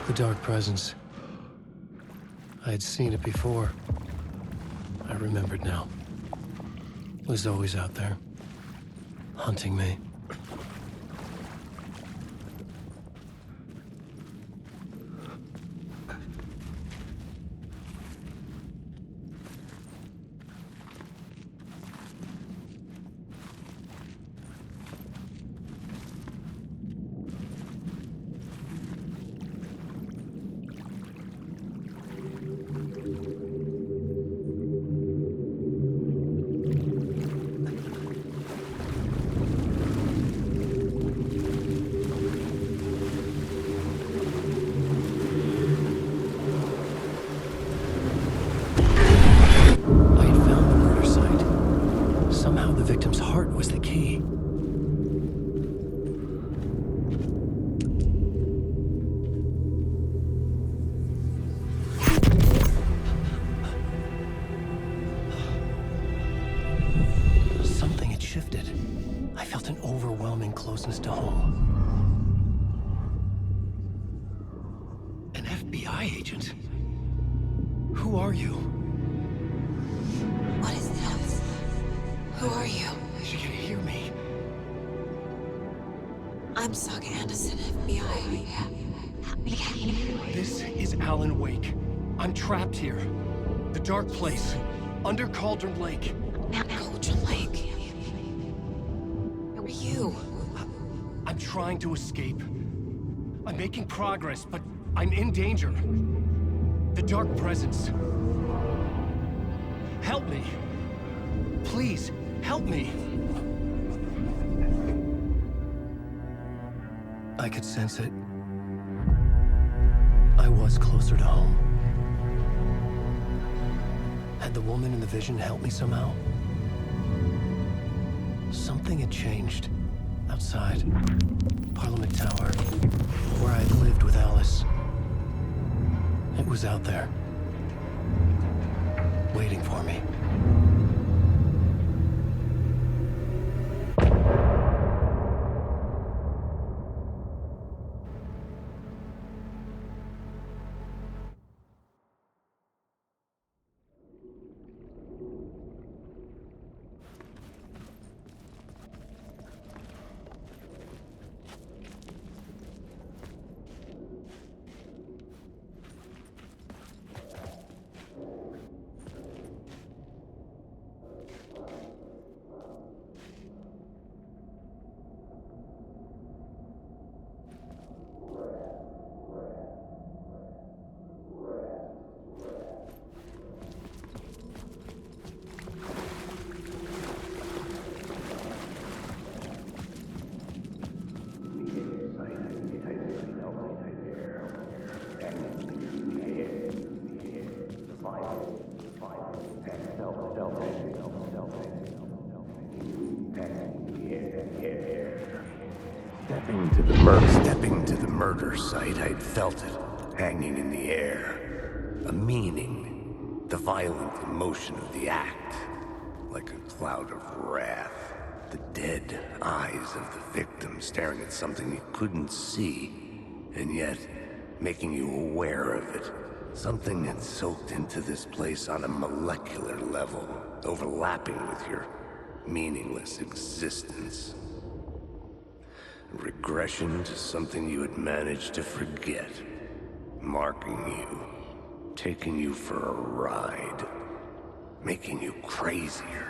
The dark presence. I had seen it before. I remembered now. It was always out there, hunting me. I had found the murder site. Somehow the victim's heart was the key. Something had shifted. I felt an overwhelming closeness to home. An FBI agent? Who are you? What is this? Who are you? She can hear me. I'm Saga Anderson, FBI. This is Alan Wake. I'm trapped here. The dark place. Under Cauldron Lake. Cauldron Lake. Who are you? I'm trying to escape. I'm making progress, but I'm in danger. The dark presence. Help me. Please, help me. I could sense it. I was closer to home. Had the woman in the vision helped me somehow? Something had changed. Outside. Parliament Tower. Where I had lived with Alice. It was out there. Waiting for me. Stepping to the murder site, I'd felt it, hanging in the air. A meaning, the violent emotion of the act, like a cloud of wrath. The dead eyes of the victim staring at something you couldn't see, and yet making you aware of it. Something had soaked into this place on a molecular level, overlapping with your meaningless existence. Regression to something you had managed to forget. Marking you. Taking you for a ride. Making you crazier.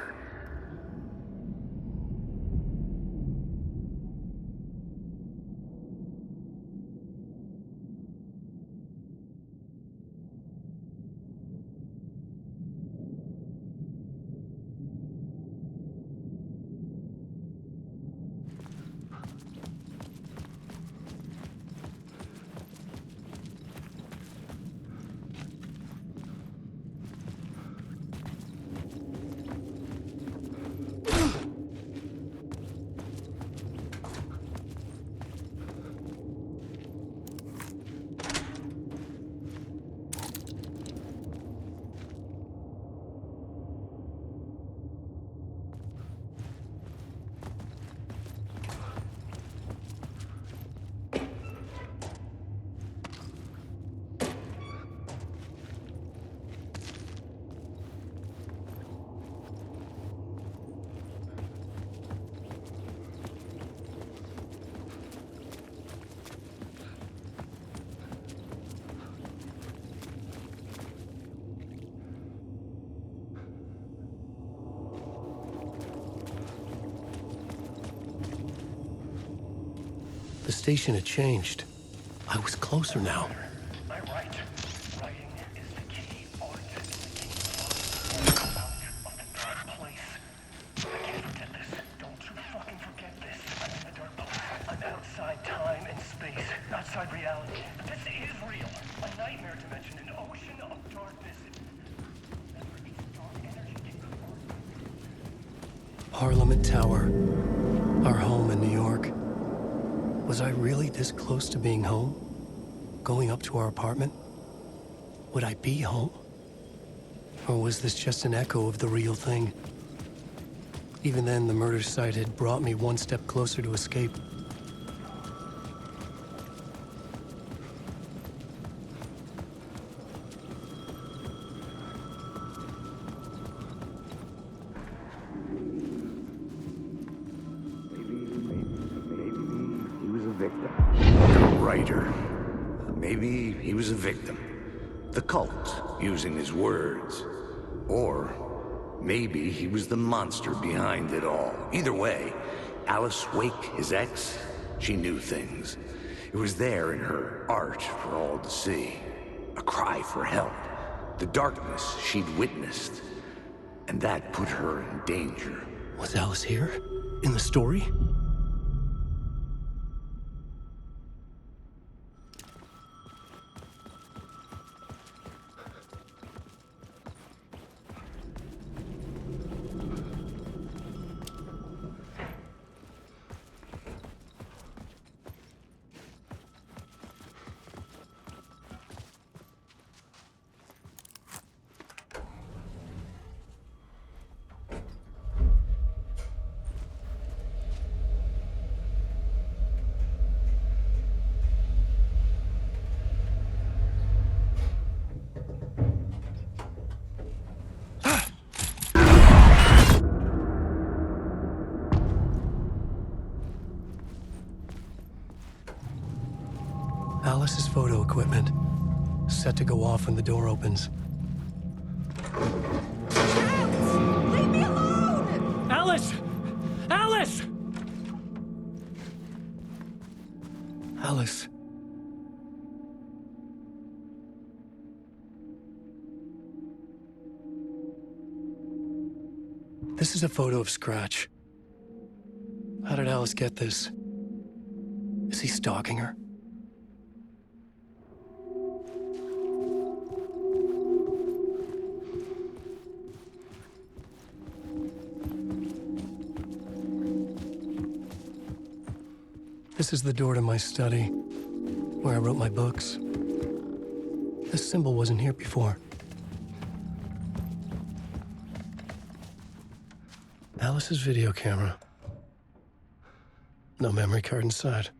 The station had changed. I was closer now. I write. Writing is the key. Art is the key. Out of the dark place. I can't forget this. Don't you fucking forget this. I'm in the dark place. I'm outside time and space. Outside reality. But this is real. A nightmare dimension. An ocean of darkness. Dark energy. Parliament Tower. Our home in New York. Was I really this close to being home? Going up to our apartment? Would I be home? Or was this just an echo of the real thing? Even then, the murder site had brought me one step closer to escape. Maybe he was a victim. The writer. Maybe he was a victim. The cult, using his words. Or maybe he was the monster behind it all. Either way, Alice Wake, his ex, she knew things. It was there in her art for all to see. A cry for help. The darkness she'd witnessed. And that put her in danger. Was Alice here? In the story? Alice's photo equipment. Set to go off when the door opens. Leave me alone! Alice! Alice! Alice. This is a photo of Scratch. How did Alice get this? Is he stalking her? This is the door to my study, where I wrote my books. This symbol wasn't here before. Alice's video camera. No memory card inside.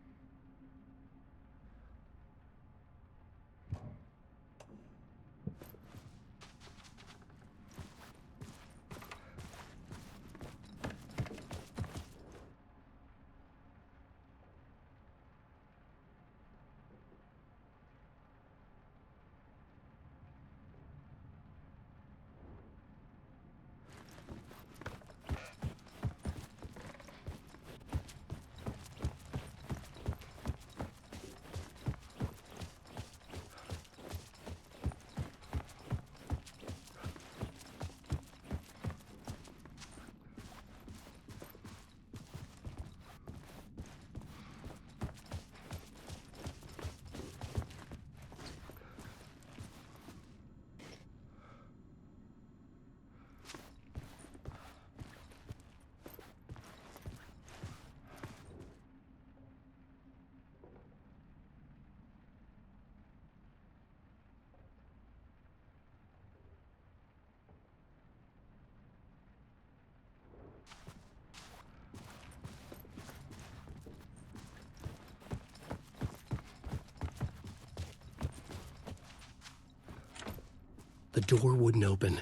The door wouldn't open.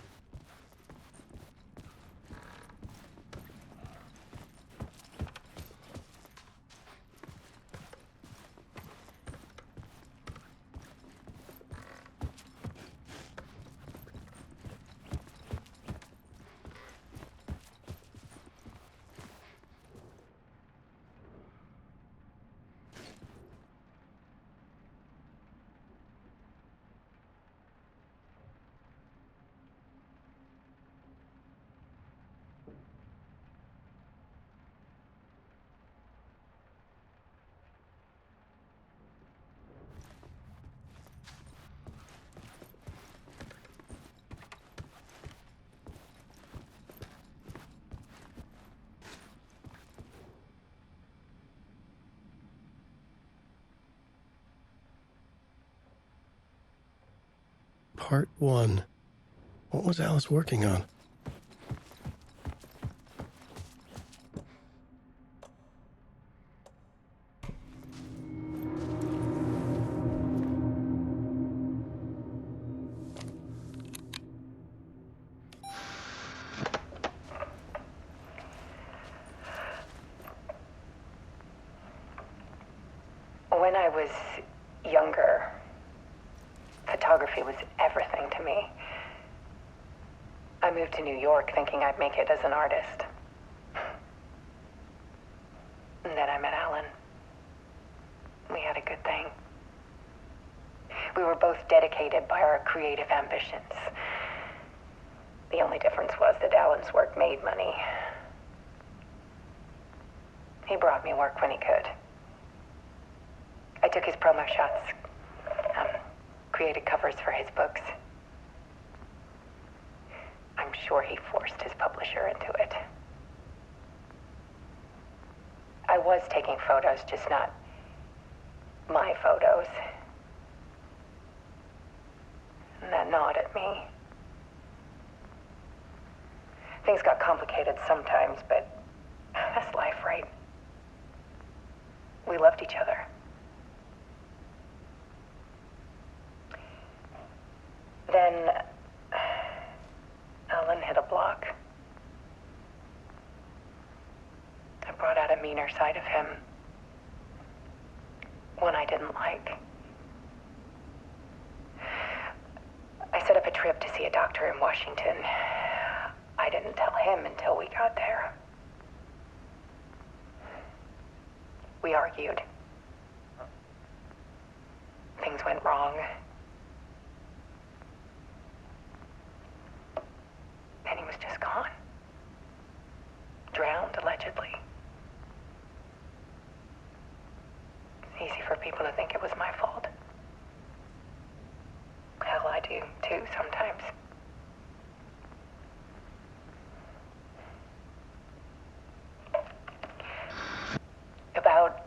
Part 1. What was Alice working on? When I was younger, photography was everything to me. I moved to New York thinking I'd make it as an artist. And then I met Alan. We had a good thing. We were both dedicated by our creative ambitions. The only difference was that Alan's work made money. He brought me work when he could. I took his promo shots, created covers for his books. I'm sure he forced his publisher into it. I was taking photos, just not my photos. And that gnawed at me. Things got complicated sometimes, but that's life, right? We loved each other. Then Alan hit a block. I brought out a meaner side of him. One I didn't like. I set up a trip to see a doctor in Washington. I didn't tell him until we got there. We argued. Things went wrong. And he was just gone. Drowned, allegedly. It's easy for people to think it was my fault. Hell, I do too, sometimes. About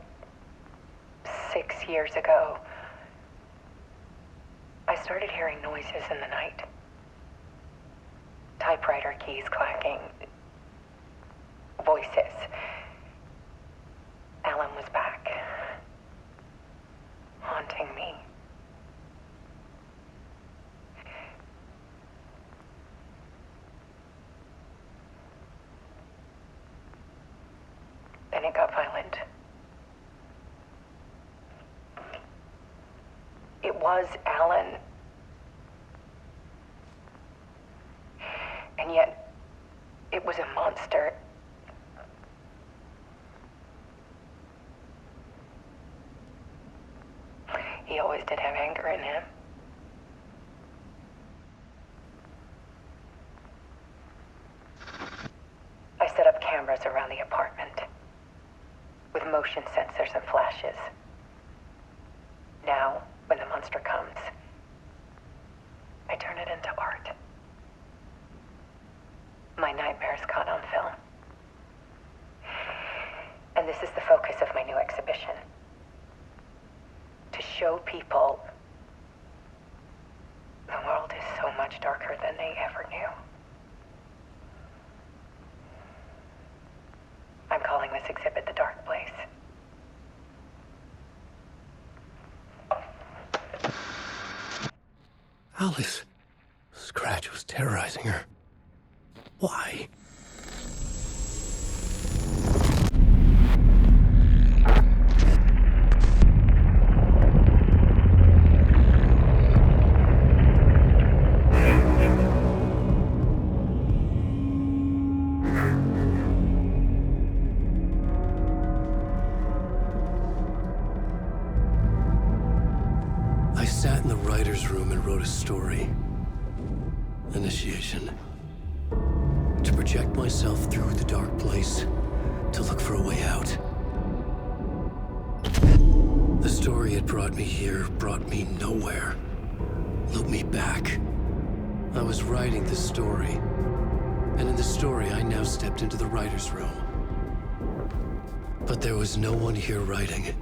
6 years ago, I started hearing noises in the night. Typewriter keys clacking. Voices. Alan was back. Haunting me. Then it got violent. It was Alan. And yet, it was a monster. He always did have anger in him. I set up cameras around the apartment with motion sensors and flashes. Now, when the monster comes, I turn it into art. My nightmares caught on film. And this is the focus of my new exhibition. To show people the world is so much darker than they ever knew. I'm calling this exhibit The Dark Place. Alice. Scratch was terrorizing her. Why? I sat in the writer's room and wrote a story. Initiation. To project myself through the dark place, to look for a way out. The story had brought me here, brought me nowhere. Looped me back. I was writing the story. And in the story, I now stepped into the writer's room. But there was no one here writing it.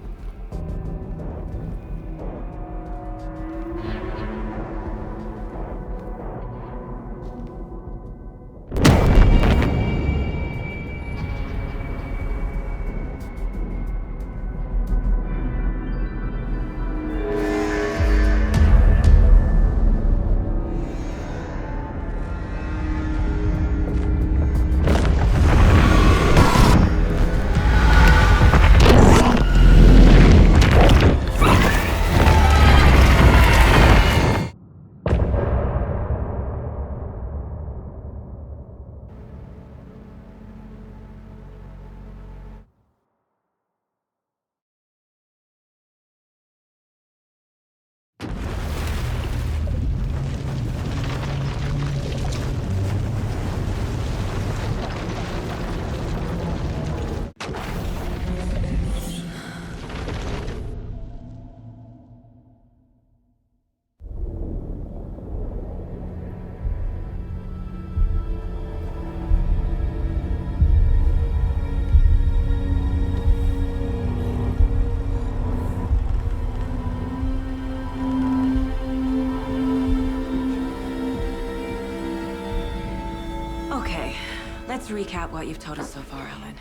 Let's recap what you've told us so far, Alan.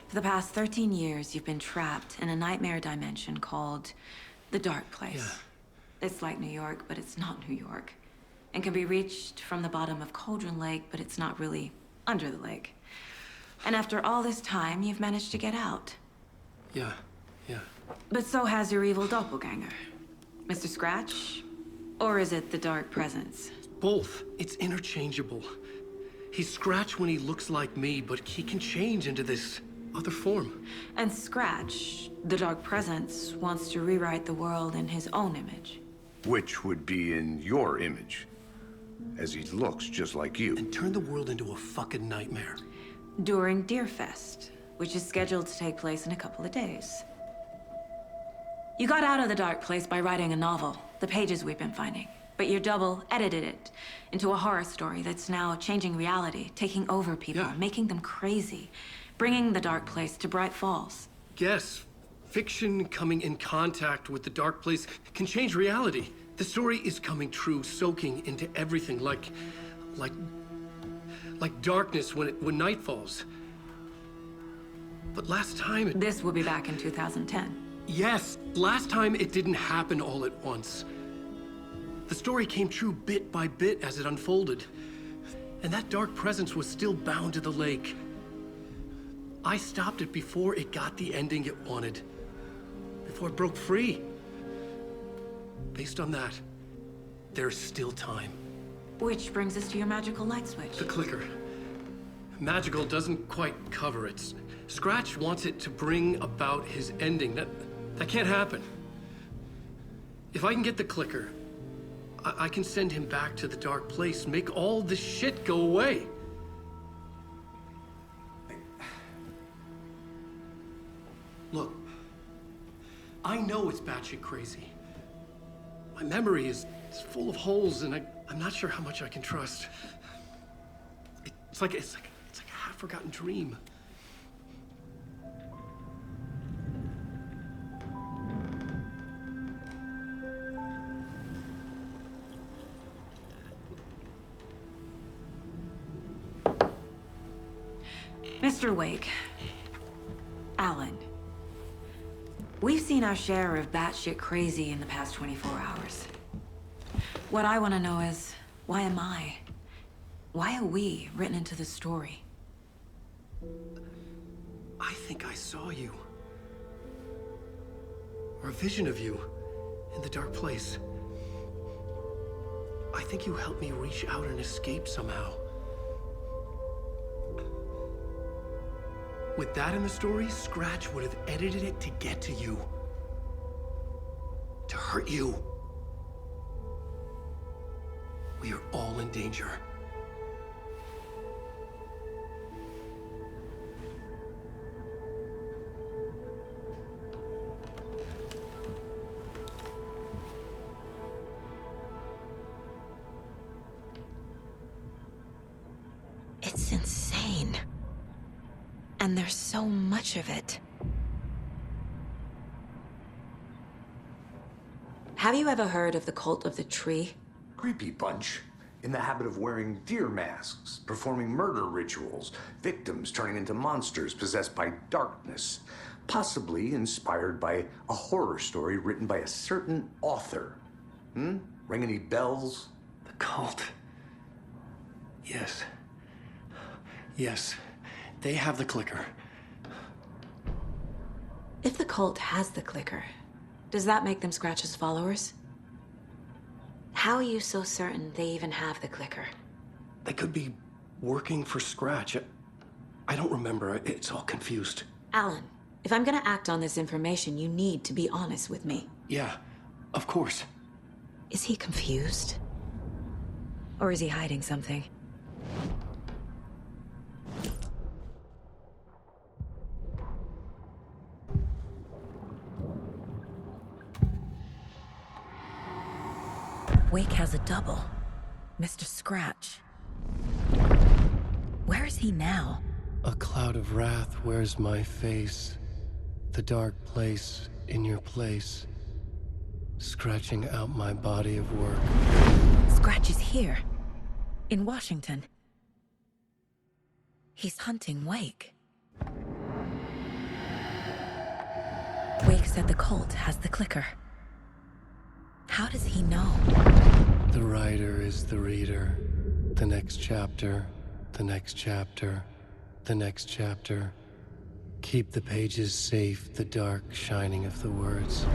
For the past 13 years, you've been trapped in a nightmare dimension called the Dark Place. Yeah. It's like New York, but it's not New York. And can be reached from the bottom of Cauldron Lake, but it's not really under the lake. And after all this time, you've managed to get out. Yeah. But so has your evil doppelganger. Mr. Scratch? Or is it the Dark Presence? Both. It's interchangeable. He's Scratch when he looks like me, but he can change into this other form. And Scratch, the Dark Presence, wants to rewrite the world in his own image. Which would be in your image, as he looks just like you. And turn the world into a fucking nightmare. During Deerfest, which is scheduled to take place in a couple of days. You got out of the Dark Place by writing a novel, the pages we've been finding. But your double edited it into a horror story that's now changing reality, taking over people, Yeah. making them crazy, bringing the Dark Place to Bright Falls. Yes, fiction coming in contact with the Dark Place can change reality. The story is coming true, soaking into everything like darkness when night falls. But last time This will be back in 2010. Yes, last time it didn't happen all at once. The story came true bit by bit as it unfolded. And that dark presence was still bound to the lake. I stopped it before it got the ending it wanted. Before it broke free. Based on that, there's still time. Which brings us to your magical light switch. The clicker. Magical doesn't quite cover it. Scratch wants it to bring about his ending. That can't happen. If I can get the clicker, I can send him back to the Dark Place, make all this shit go away. Look, I know it's batshit crazy. My memory is full of holes, and I'm not sure how much I can trust. It's like a half-forgotten dream. Mr. Wake, Alan, we've seen our share of batshit crazy in the past 24 hours. What I want to know is, why am I? Why are we written into the story? I think I saw you. Or a vision of you in the Dark Place. I think you helped me reach out and escape somehow. With that in the story, Scratch would have edited it to get to you. To hurt you. We are all in danger. It's insane. And there's so much of it. Have you ever heard of the Cult of the Tree? Creepy bunch. In the habit of wearing deer masks, performing murder rituals, victims turning into monsters possessed by darkness. Possibly inspired by a horror story written by a certain author. Ring any bells? The cult. Yes. Yes. They have the clicker. If the cult has the clicker, does that make them Scratch's followers? How are you so certain they even have the clicker? They could be working for Scratch. I don't remember. It's all confused. Alan, if I'm gonna act on this information, you need to be honest with me. Yeah, of course. Is he confused? Or is he hiding something? Wake has a double. Mr. Scratch. Where is he now? A cloud of wrath wears my face. The dark place in your place. Scratching out my body of work. Scratch is here. In Washington. He's hunting Wake. Wake said the cult has the clicker. How does he know? The writer is the reader. The next chapter, the next chapter, the next chapter. Keep the pages safe, the dark shining of the words.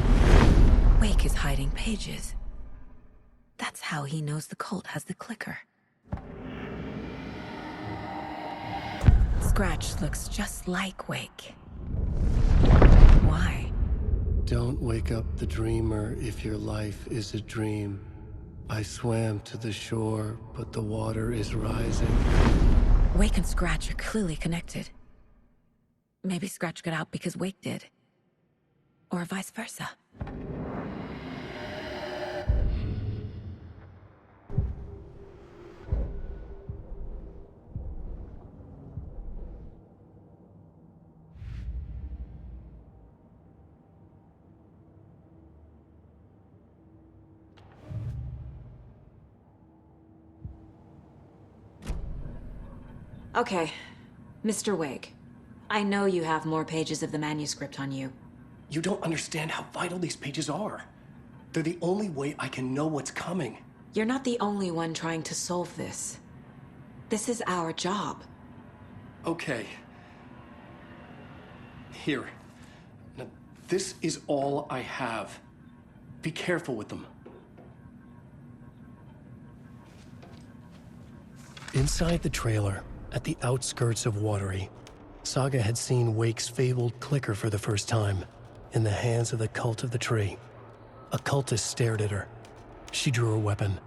Wake is hiding pages. That's how he knows the cult has the clicker. Scratch looks just like Wake. Why? Don't wake up the dreamer if your life is a dream. I swam to the shore, but the water is rising. Wake and Scratch are clearly connected. Maybe Scratch got out because Wake did. Or vice versa. Okay, Mr. Wake. I know you have more pages of the manuscript on you. You don't understand how vital these pages are. They're the only way I can know what's coming. You're not the only one trying to solve this. This is our job. Okay. Here. Now, this is all I have. Be careful with them. Inside the trailer, at the outskirts of Watery, Saga had seen Wake's fabled clicker for the first time, in the hands of the Cult of the Tree. A cultist stared at her. She drew her weapon.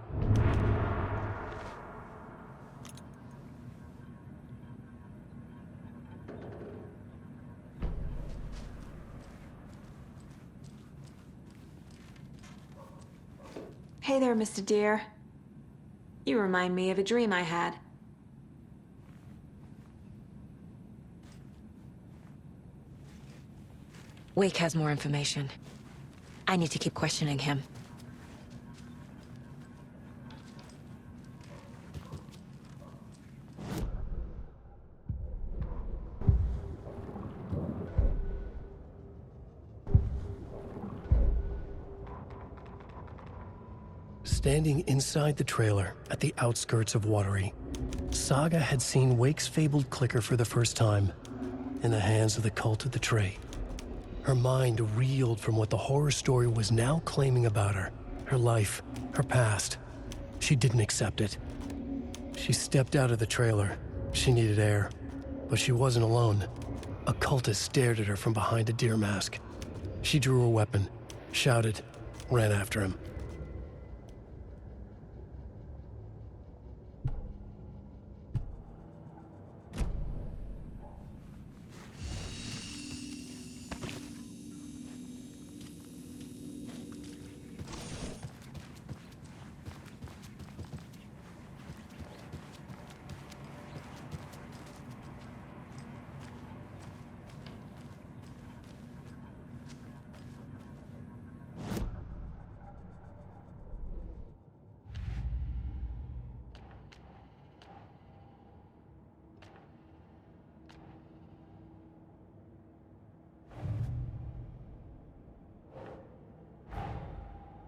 Hey there, Mr. Deer. You remind me of a dream I had. Wake has more information. I need to keep questioning him. Standing inside the trailer at the outskirts of Watery, Saga had seen Wake's fabled clicker for the first time, in the hands of the Cult of the Tree. Her mind reeled from what the horror story was now claiming about her, her life, her past. She didn't accept it. She stepped out of the trailer. She needed air, but she wasn't alone. A cultist stared at her from behind a deer mask. She drew her weapon, shouted, ran after him.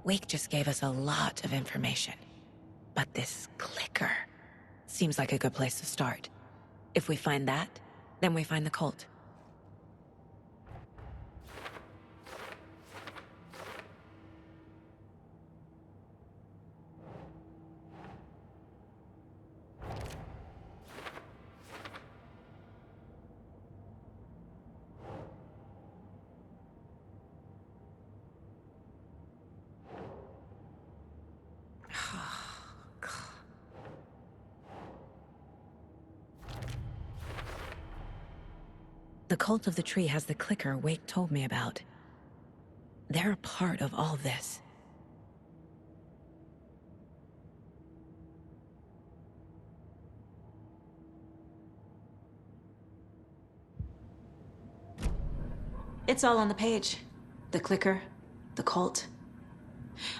Wake just gave us a lot of information. But this clicker seems like a good place to start. If we find that, then we find the cult. The Cult of the Tree has the clicker Wake told me about. They're a part of all this. It's all on the page. The clicker, the cult.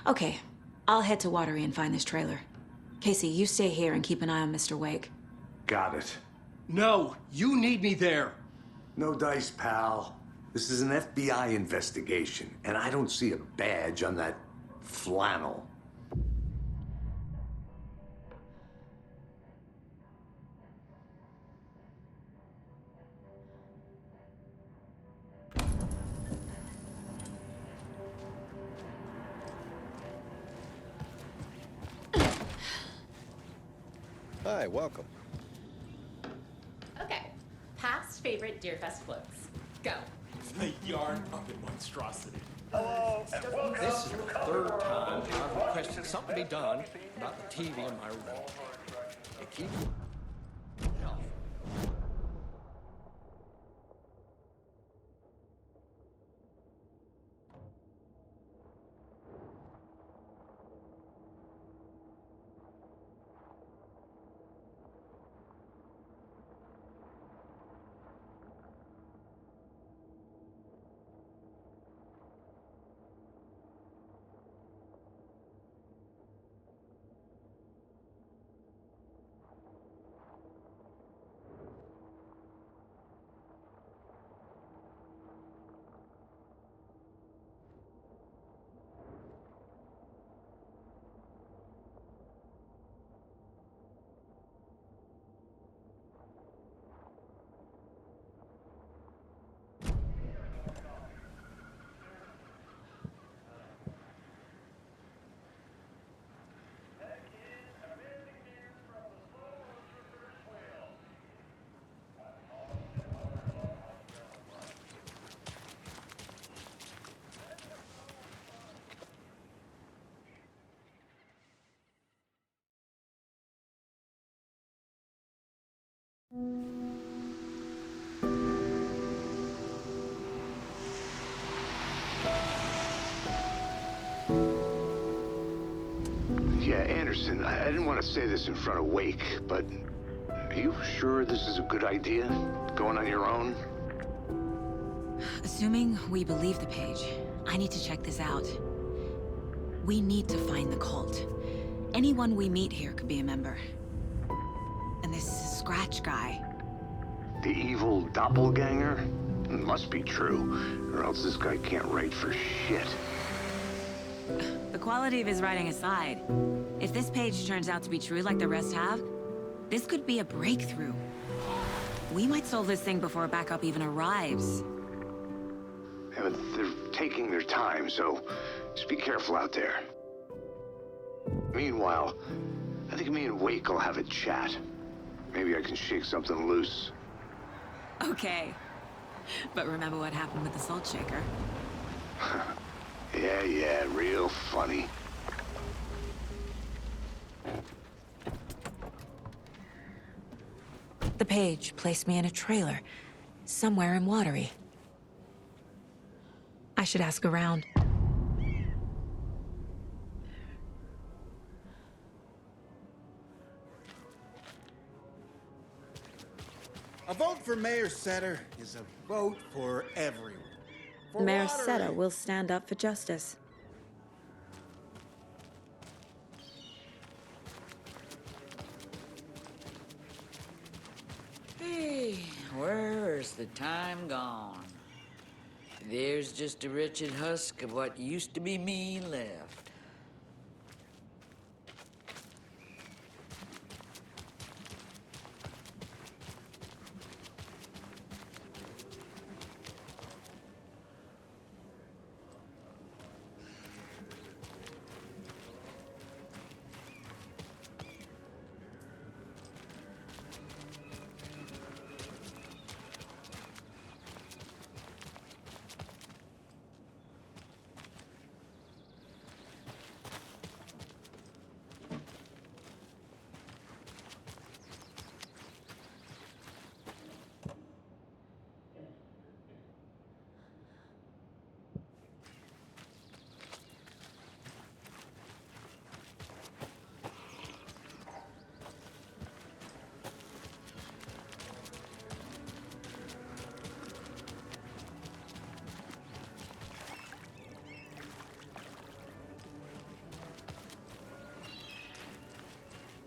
Okay, I'll head to Watery and find this trailer. Casey, you stay here and keep an eye on Mr. Wake. Got it. No, you need me there. No dice, pal. This is an FBI investigation, and I don't see a badge on that flannel. Hi, welcome. Okay, past favorite Deerfest floats. Go. The yarn puppet monstrosity. This is the third time I've requested something be done about the TV in my room. It keeps... Hell. Yeah, Anderson, I didn't want to say this in front of Wake, but are you sure this is a good idea? Going on your own? Assuming we believe the page, I need to check this out. We need to find the cult. Anyone we meet here could be a member. And this Scratch guy. The evil doppelganger? It must be true, or else this guy can't write for shit. The quality of his writing aside, if this page turns out to be true like the rest have, this could be a breakthrough. We might solve this thing before backup even arrives. Yeah, but they're taking their time, so just be careful out there. Meanwhile, I think me and Wake will have a chat. Maybe I can shake something loose. Okay. But remember what happened with the salt shaker? Yeah, real funny. The page placed me in a trailer, somewhere in Watery. I should ask around. A vote for Mayor Setter is a vote for everyone. For Mayor Watery. Seta will stand up for justice. Hey, where's the time gone? There's just a wretched husk of what used to be me left.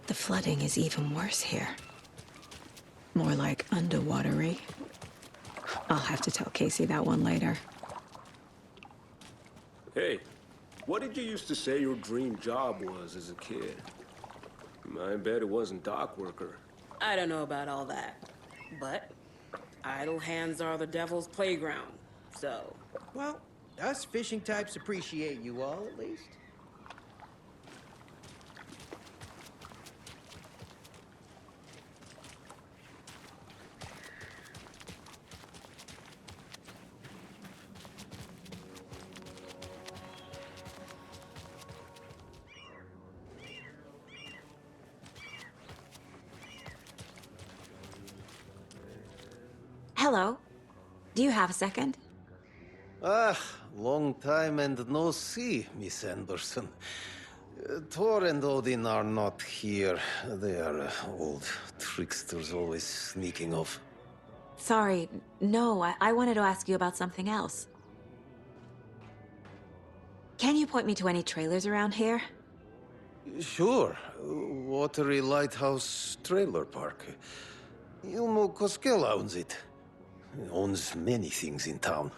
The flooding is even worse here. More like underwatery. I'll have to tell Casey that one later. Hey, what did you used to say your dream job was as a kid? I bet it wasn't dock worker. I don't know about all that, but idle hands are the devil's playground, so... Well, us fishing types appreciate you all, at least. Hello. Do you have a second? Ah, long time and no see, Miss Anderson. Thor and Odin are not here. They are old tricksters always sneaking off. Sorry. No, I wanted to ask you about something else. Can you point me to any trailers around here? Sure. Watery Lighthouse Trailer Park. Ilmo Koskela owns it. He owns many things in town.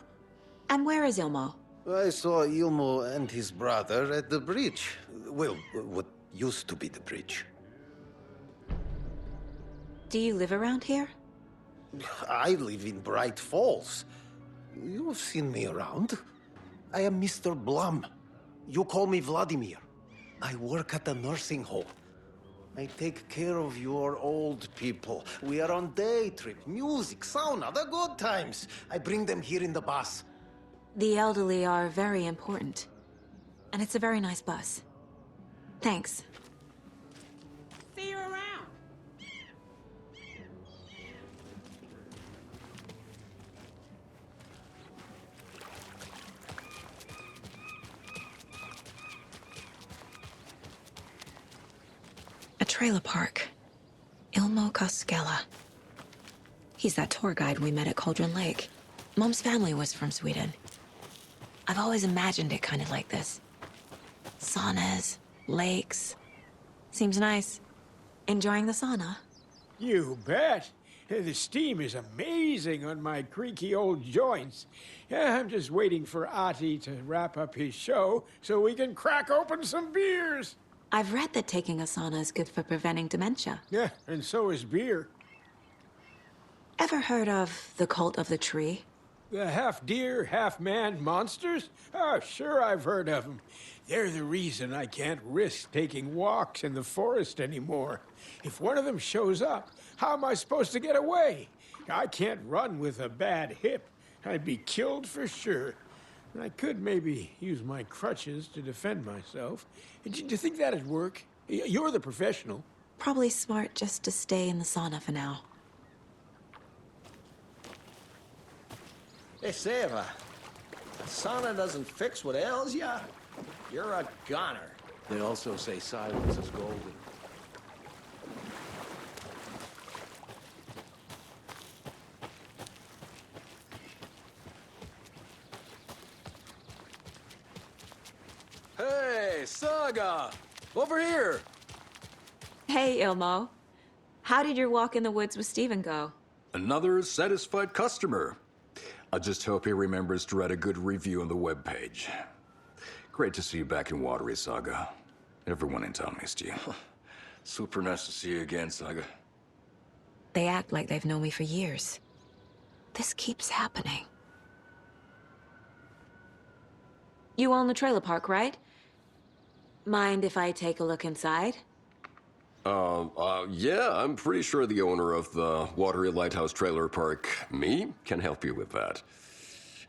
And where is Ilmo? I saw Ilmo and his brother at the bridge. Well, what used to be the bridge. Do you live around here? I live in Bright Falls. You've seen me around. I am Mr. Blum. You call me Vladimir. I work at a nursing home. I take care of your old people. We are on day trip, music, sauna, the good times. I bring them here in the bus. The elderly are very important. And it's a very nice bus. Thanks. See you around. A trailer park. Ilmo Koskela. He's that tour guide we met at Cauldron Lake. Mom's family was from Sweden. I've always imagined it kind of like this. Saunas, lakes. Seems nice. Enjoying the sauna? You bet. The steam is amazing on my creaky old joints. I'm just waiting for Ati to wrap up his show so we can crack open some beers. I've read that taking a sauna is good for preventing dementia. Yeah, and so is beer. Ever heard of the Cult of the Tree? The half-deer, half-man monsters? Oh, sure I've heard of them. They're the reason I can't risk taking walks in the forest anymore. If one of them shows up, how am I supposed to get away? I can't run with a bad hip. I'd be killed for sure. I could maybe use my crutches to defend myself. Do you think that'd work? You're the professional. Probably smart just to stay in the sauna for now. Hey, Seva. A sauna doesn't fix what ails ya. You're a goner. They also say silence is golden. Hey, Saga! Over here! Hey, Ilmo. How did your walk in the woods with Steven go? Another satisfied customer. I just hope he remembers to write a good review on the webpage. Great to see you back in Watery, Saga. Everyone in town missed you. Super nice to see you again, Saga. They act like they've known me for years. This keeps happening. You own the trailer park, right? Mind if I take a look inside? Yeah, I'm pretty sure the owner of the Watery Lighthouse Trailer Park, me, can help you with that.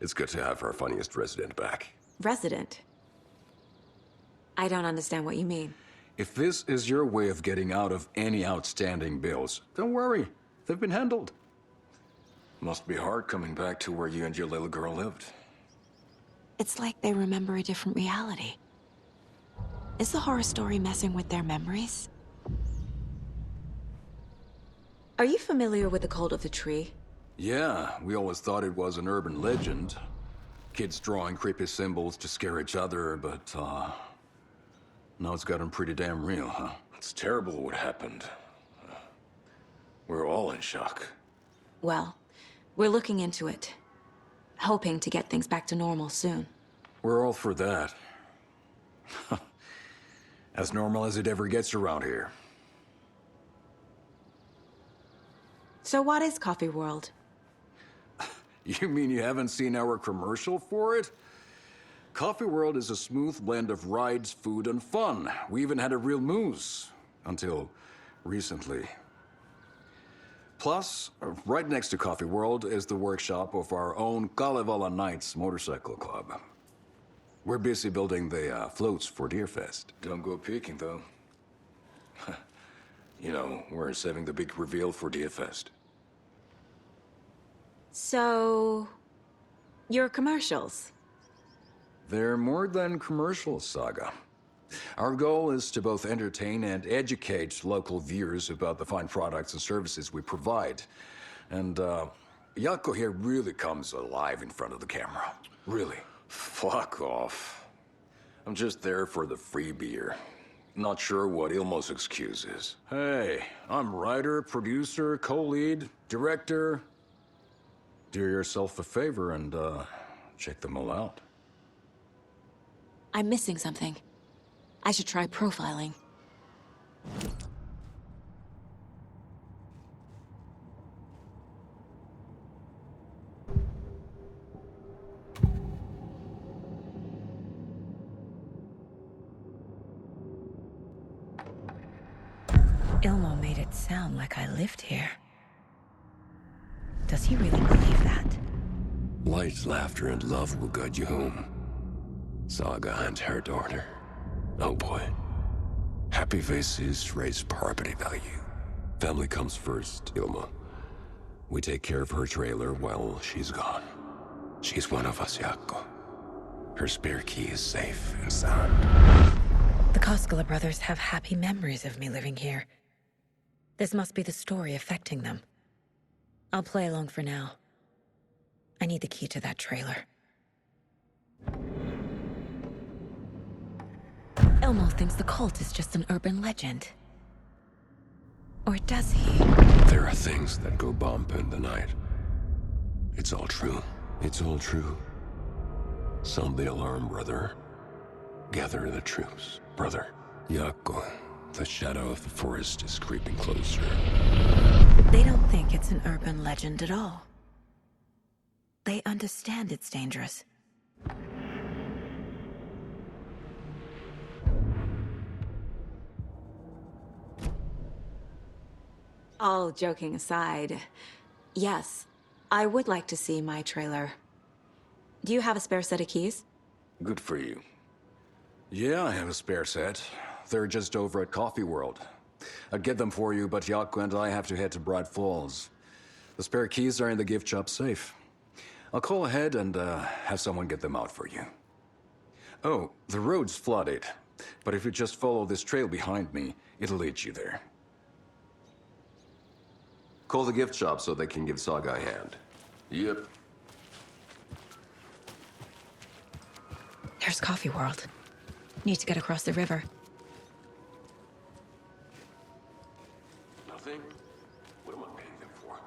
It's good to have our funniest resident back. Resident? I don't understand what you mean. If this is your way of getting out of any outstanding bills, don't worry. They've been handled. Must be hard coming back to where you and your little girl lived. It's like they remember a different reality. Is the horror story messing with their memories? Are you familiar with the Cult of the Tree? Yeah, we always thought it was an urban legend. Kids drawing creepy symbols to scare each other, but, now it's gotten pretty damn real, huh? It's terrible what happened. We're all in shock. Well, we're looking into it. Hoping to get things back to normal soon. We're all for that. As normal as it ever gets around here. So what is Coffee World? You mean you haven't seen our commercial for it? Coffee World is a smooth blend of rides, food, and fun. We even had a real moose. Until recently. Plus, right next to Coffee World is the workshop of our own Kalevala Knights Motorcycle Club. We're busy building the floats for Deerfest. Don't go peeking, though. You know, we're saving the big reveal for Deerfest. So... your commercials? They're more than commercials, Saga. Our goal is to both entertain and educate local viewers about the fine products and services we provide. And, Jaakko here really comes alive in front of the camera. Really. Fuck off. I'm just there for the free beer. Not sure what Ilmo's excuse is. Hey, I'm writer, producer, co-lead, director. Do yourself a favor and, check them all out. I'm missing something. I should try profiling. Ilmo made it sound like I lived here. Does he really believe that? Light, laughter, and love will guide you home. Saga and her daughter. Oh boy. Happy faces raise property value. Family comes first, Ilma. We take care of her trailer while she's gone. She's one of us, Jaakko. Her spare key is safe and sound. The Koskela brothers have happy memories of me living here. This must be the story affecting them. I'll play along for now. I need the key to that trailer. Ilmo thinks the cult is just an urban legend. Or does he? There are things that go bump in the night. It's all true. It's all true. Sound the alarm, brother. Gather the troops, brother. Jaakko, the shadow of the forest is creeping closer. They don't think it's an urban legend at all. They understand it's dangerous. All joking aside, yes, I would like to see my trailer. Do you have a spare set of keys? Good for you. Yeah, I have a spare set. They're just over at Coffee World. I'd get them for you, but Jaakko and I have to head to Bright Falls. The spare keys are in the gift shop safe. I'll call ahead and have someone get them out for you. Oh, the road's flooded, but if you just follow this trail behind me, it'll lead you there. Call the gift shop so they can give Saga a hand. Yep. There's Coffee World. Need to get across the river. Nothing? What am I paying them for?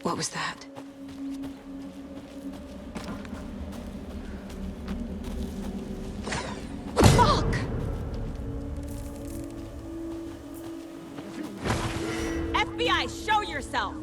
What was that? Fuck! FBI, show yourself!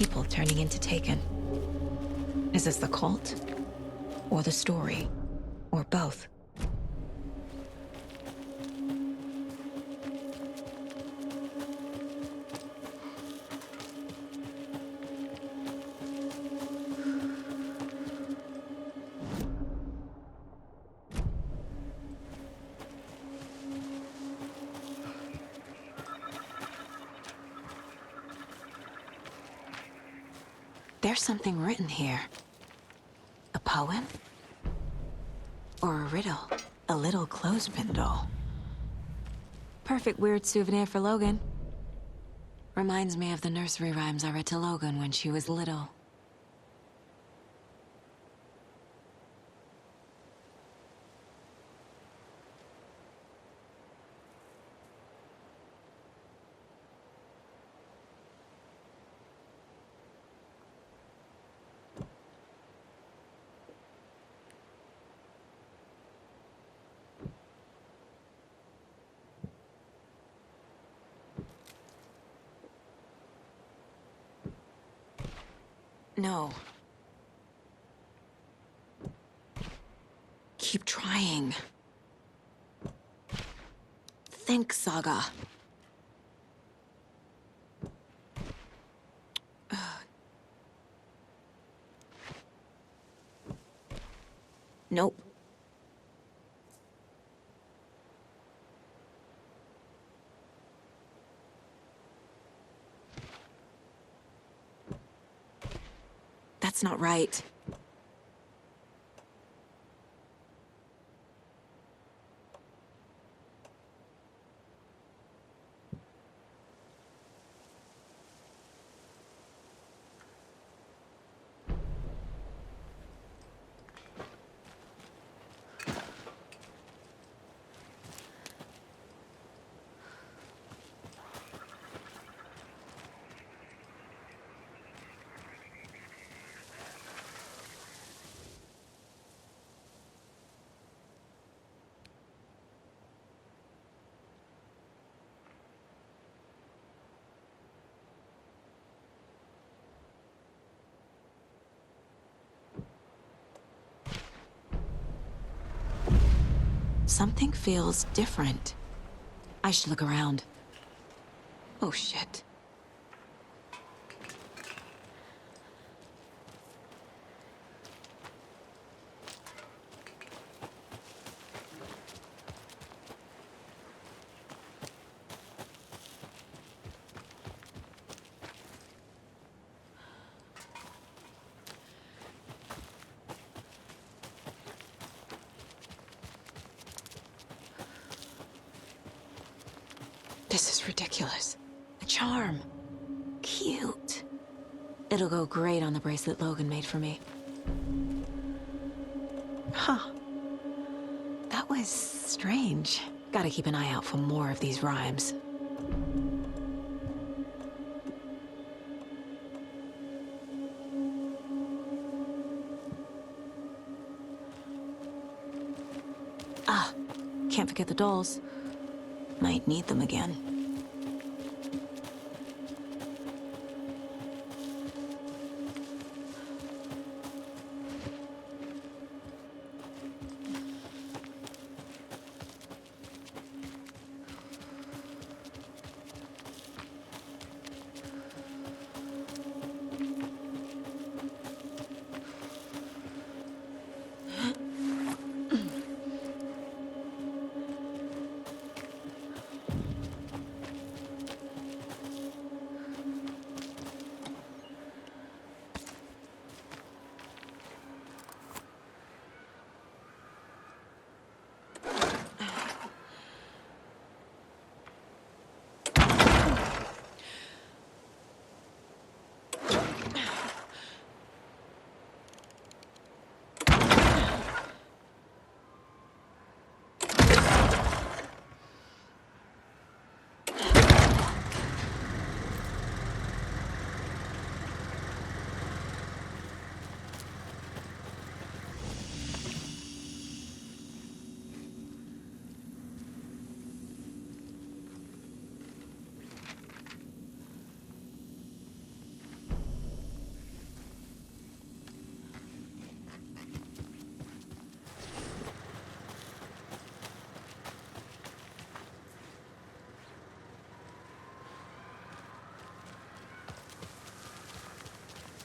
people turning into Taken. Is this the cult? Or the story? Or both? There's something written here. A poem? Or a riddle? A little clothespin doll. Perfect weird souvenir for Logan. Reminds me of the nursery rhymes I read to Logan when she was little. No. Keep trying. Think, Saga. Nope. That's not right. Something feels different. I should look around. Oh, shit. This is ridiculous. A charm. Cute. It'll go great on the bracelet Logan made for me. Huh. That was strange. Gotta keep an eye out for more of these rhymes. Ah, can't forget the dolls. Might need them again.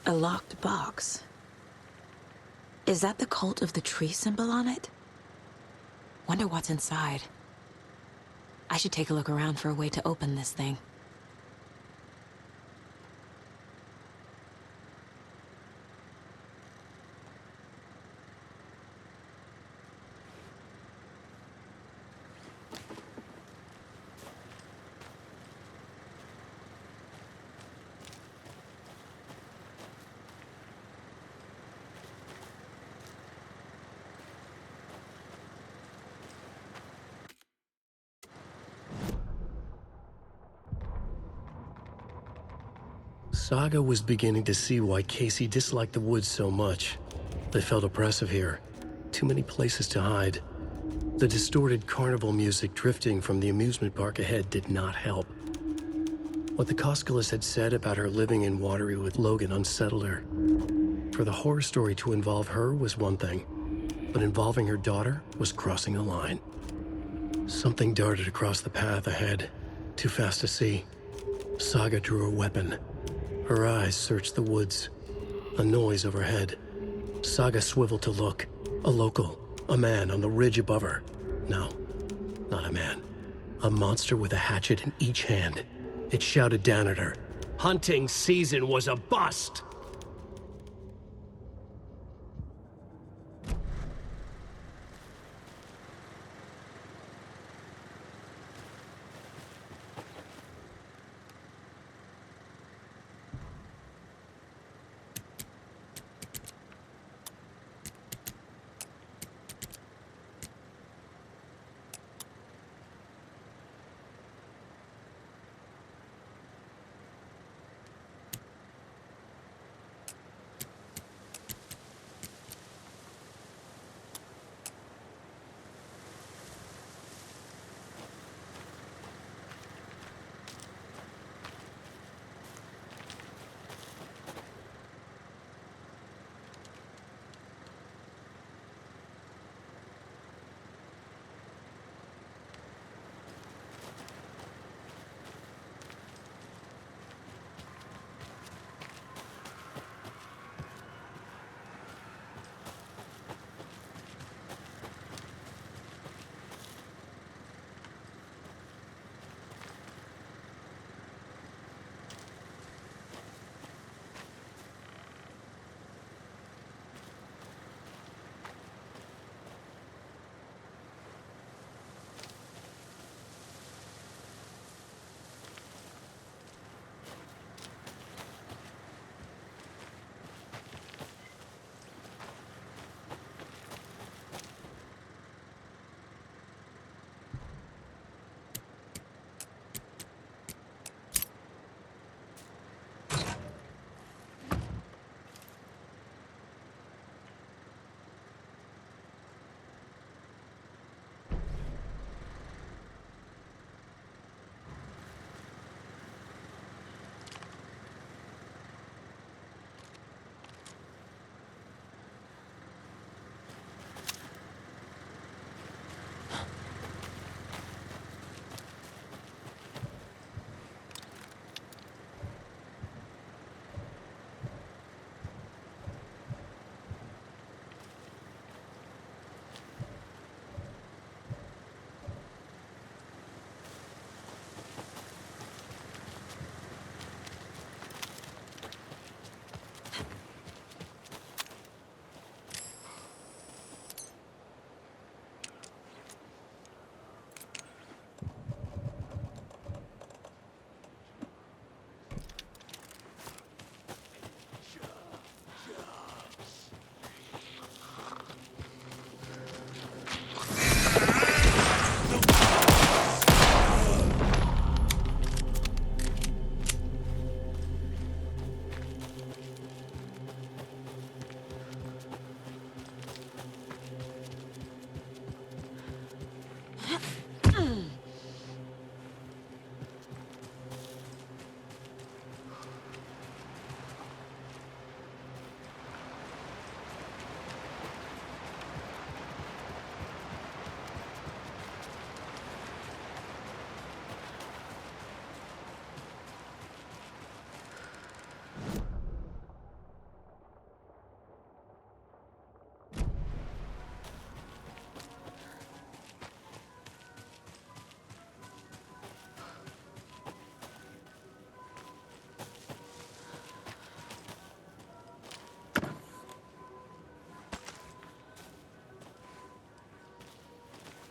A locked box. Is that the cult of the tree symbol on it? Wonder what's inside. I should take a look around for a way to open this thing. Saga was beginning to see why Casey disliked the woods so much. They felt oppressive here. Too many places to hide. The distorted carnival music drifting from the amusement park ahead did not help. What the Koskalas had said about her living in Watery with Logan unsettled her. For the horror story to involve her was one thing, but involving her daughter was crossing a line. Something darted across the path ahead, too fast to see. Saga drew her weapon. Her eyes searched the woods. A noise overhead. Saga swiveled to look. A local. A man on the ridge above her. No, not a man. A monster with a hatchet in each hand. It shouted down at her. Hunting season was a bust!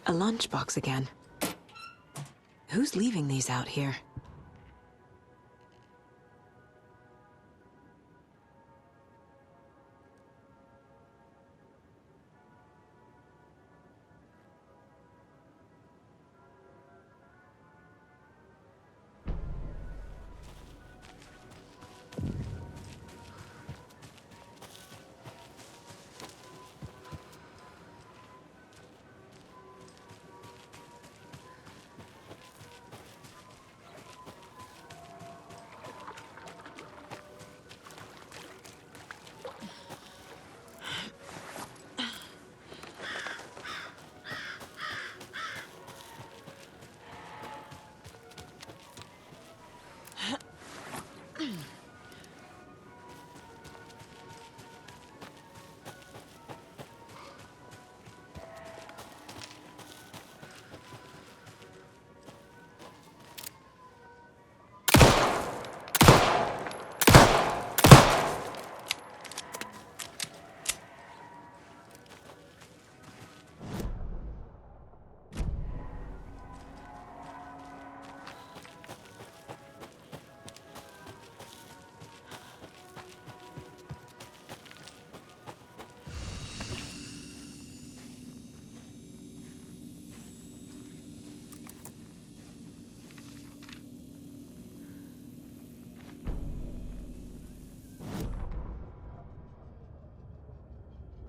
A lunchbox again. Who's leaving these out here?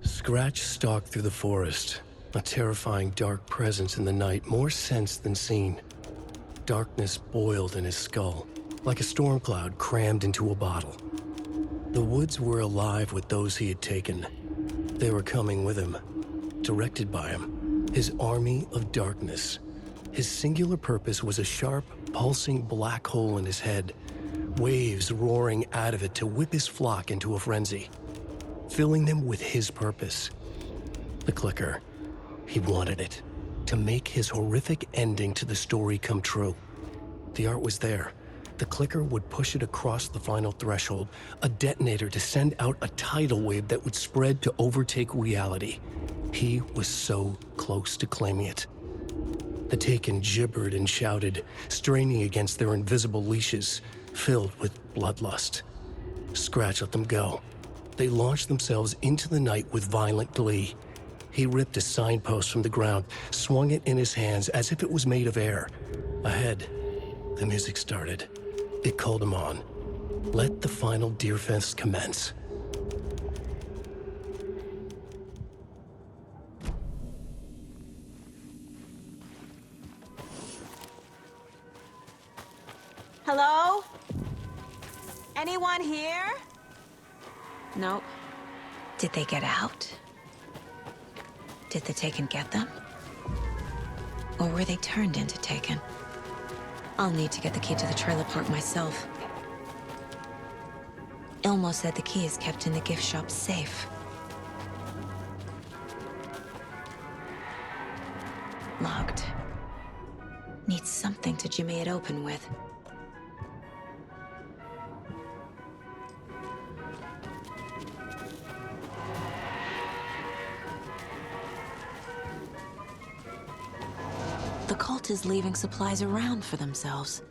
Scratch stalked through the forest, a terrifying dark presence in the night, more sensed than seen. Darkness boiled in his skull, like a storm cloud crammed into a bottle. The woods were alive with those he had taken. They were coming with him, directed by him, his army of darkness. His singular purpose was a sharp, pulsing black hole in his head, waves roaring out of it to whip his flock into a frenzy, filling them with his purpose. The clicker. He wanted it, to make his horrific ending to the story come true. The art was there. The clicker would push it across the final threshold, a detonator to send out a tidal wave that would spread to overtake reality. He was so close to claiming it. The Taken gibbered and shouted, straining against their invisible leashes, filled with bloodlust. Scratch let them go. They launched themselves into the night with violent glee. He ripped a signpost from the ground, swung it in his hands as if it was made of air. Ahead, the music started. It called him on. Let the final Deerfest commence. Hello? Anyone here? Nope. Did they get out? Did the Taken get them? Or were they turned into Taken? I'll need to get the key to the trailer park myself. Ilmo said the key is kept in the gift shop safe. Locked. Needs something to jimmy it open with. The cult is leaving supplies around for themselves.